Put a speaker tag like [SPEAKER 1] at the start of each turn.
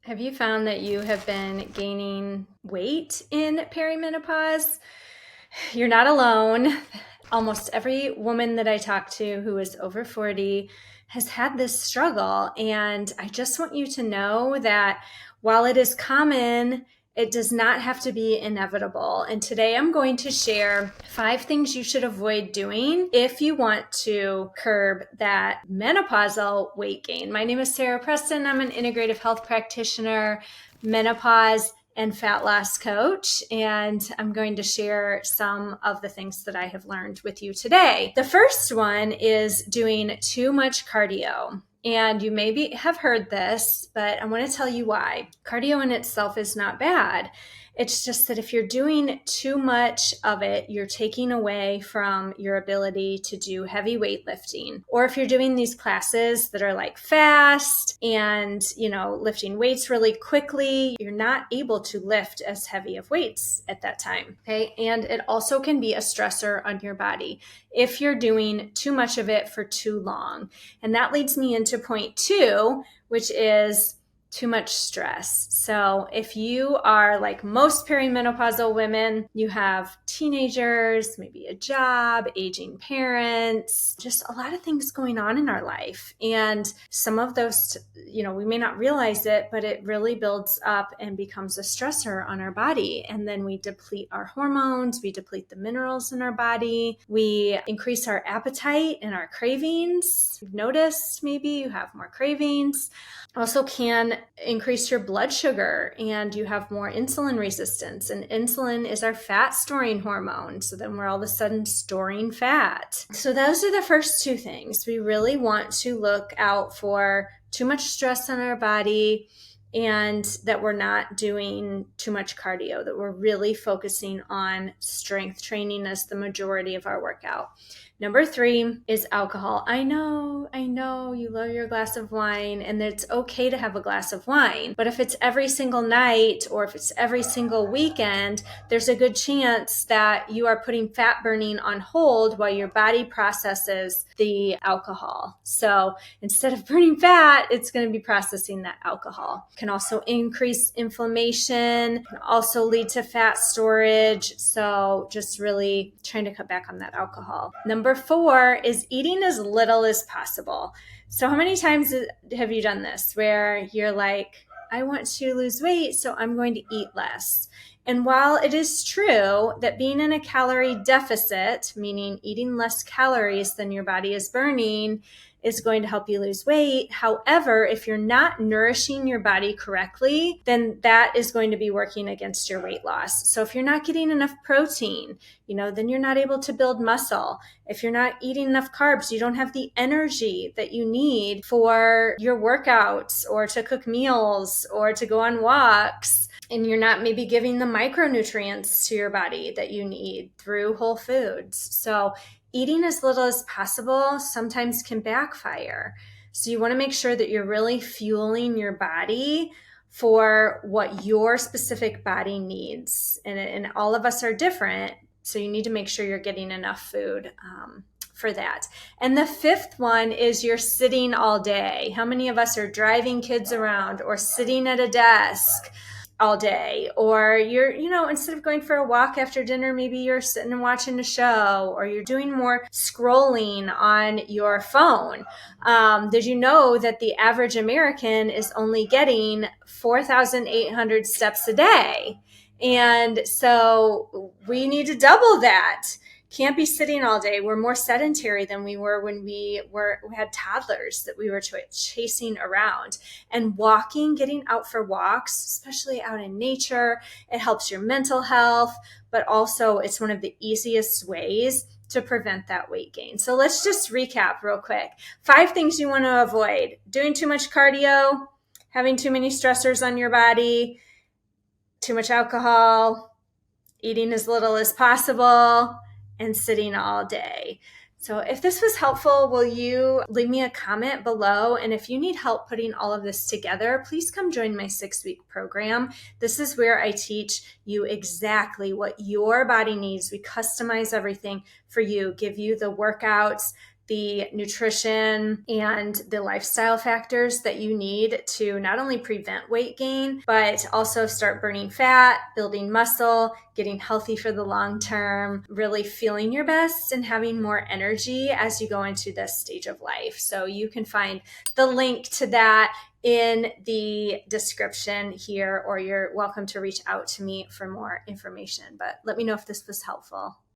[SPEAKER 1] Have you found that you have been gaining weight in perimenopause? You're not alone. Almost every woman that I talk to who is over 40 has had this struggle. And I just want you to know that while it is common, it does not have to be inevitable. And today I'm going to share 5 things you should avoid doing if you want to curb that menopausal weight gain. My name is Sara Preston. I'm an integrative health practitioner, menopause and fat loss coach, and I'm going to share some of the things that I have learned with you today. The first one is doing too much cardio. And you maybe have heard this, but I want to tell you why. Cardio in itself is not bad. It's just that if you're doing too much of it, you're taking away from your ability to do heavy weightlifting. Or if you're doing these classes that are like fast and, lifting weights really quickly, you're not able to lift as heavy of weights at that time. Okay. And it also can be a stressor on your body if you're doing too much of it for too long. And that leads me into point 2, which is too much stress. So if you are like most perimenopausal women, you have teenagers, maybe a job, aging parents, just a lot of things going on in our life. And some of those, we may not realize it, but it really builds up and becomes a stressor on our body. And then we deplete our hormones, we deplete the minerals in our body, we increase our appetite and our cravings. You've noticed maybe you have more cravings. Also can increase your blood sugar and you have more insulin resistance. And insulin is our fat storing hormone. So then we're all of a sudden storing fat. So those are the first 2 things. We really want to look out for too much stress on our body and that we're not doing too much cardio, that we're really focusing on strength training as the majority of our workout. Number 3 is alcohol. I know you love your glass of wine and it's okay to have a glass of wine, but if it's every single night or if it's every single weekend, there's a good chance that you are putting fat burning on hold while your body processes the alcohol. So instead of burning fat, it's going to be processing that alcohol. It can also increase inflammation, can also lead to fat storage. So just really trying to cut back on that alcohol. Number 4 is eating as little as possible. So how many times have you done this where you're like, I want to lose weight, so I'm going to eat less? And while it is true that being in a calorie deficit, meaning eating less calories than your body is burning, is going to help you lose weight. However, if you're not nourishing your body correctly, then that is going to be working against your weight loss. So if you're not getting enough protein, then you're not able to build muscle. If you're not eating enough carbs, you don't have the energy that you need for your workouts or to cook meals or to go on walks. And you're not maybe giving the micronutrients to your body that you need through whole foods. So eating as little as possible sometimes can backfire. So you want to make sure that you're really fueling your body for what your specific body needs. And all of us are different. So you need to make sure you're getting enough food for that. And the 5th one is you're sitting all day. How many of us are driving kids around or sitting at a desk all day? Or you're, instead of going for a walk after dinner, maybe you're sitting and watching a show, or you're doing more scrolling on your phone. Did you know that the average American is only getting 4,800 steps a day? And so we need to double that. Can't be sitting all day. We're more sedentary than we were when we had toddlers that we were chasing around. And walking, getting out for walks, especially out in nature, it helps your mental health, but also it's one of the easiest ways to prevent that weight gain. So let's just recap real quick. 5 things you want to avoid: doing too much cardio, having too many stressors on your body, too much alcohol, eating as little as possible, and sitting all day. So if this was helpful, will you leave me a comment below? And if you need help putting all of this together, please come join my 6-week program. This is where I teach you exactly what your body needs. We customize everything for you, give you the workouts the nutrition and the lifestyle factors that you need to not only prevent weight gain, but also start burning fat, building muscle, getting healthy for the long term, really feeling your best and having more energy as you go into this stage of life. So you can find the link to that in the description here, or you're welcome to reach out to me for more information. But let me know if this was helpful.